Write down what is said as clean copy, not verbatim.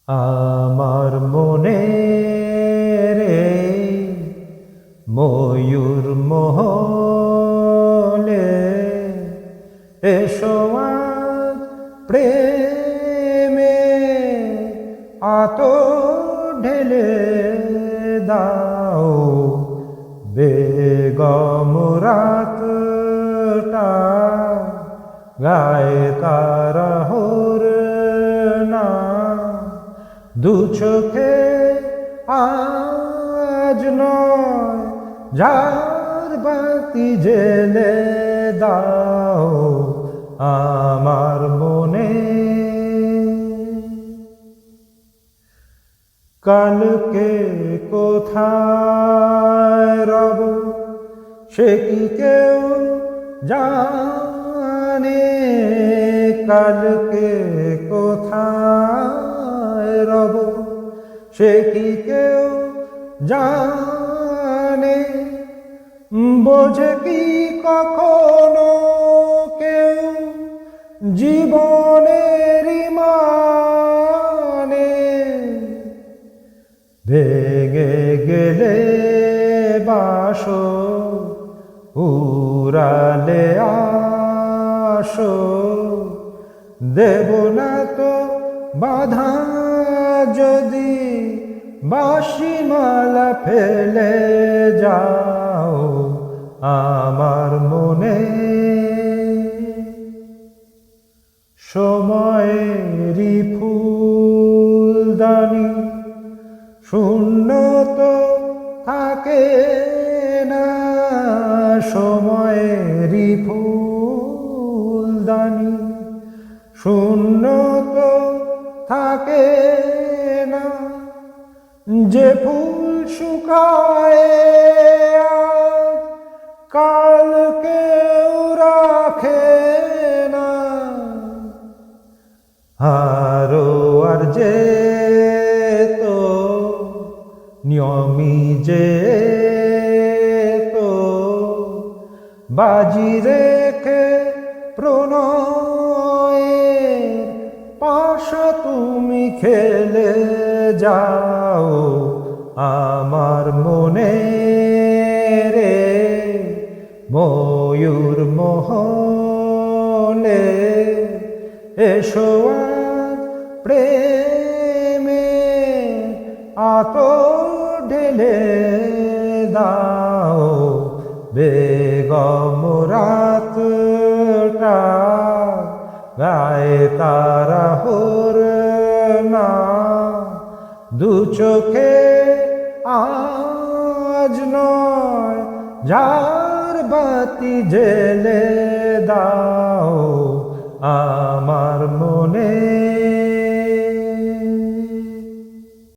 আমার মনে রে ময়ূর মহলে এসো আজ প্রেমে ঢেলে দাও বেগম রাতটা গায়ে তারা হোর না দু চোখে আজ নয় যার বাতি জেলে দাও আমার মনে কালকে কোথায় রব সে কি কেউ জানে কালকে কোথায় রব সে কি কেউ জানে বোঝে কি কখনো কেউ জীবনের মানে ভেঙে গেলে বাসো উড়ালে আসো দেব না তো বাধা যদি বাঁশিমালা ফেলে যাও আমার মনে সময়েরই ফুলদানি শূন্য তো থাকে না সময়েরই ফুলদানি শূন্য তো থাকে না যে ফুল শুকায় কাল কেউ রাখে না আরো আর যে তো নিয়মি যে তো বাজি রেখে প্রণয়ের পাশা তুমি খেলে যাও আমার মনে রে ময়ূর মহলে এসো আজ প্রেমে ঢেলে দাও বেগম রাতটা গায়ে তারা হোর না দু চোখে আজ নয় যার বাতি জেলে দাও আমার মনে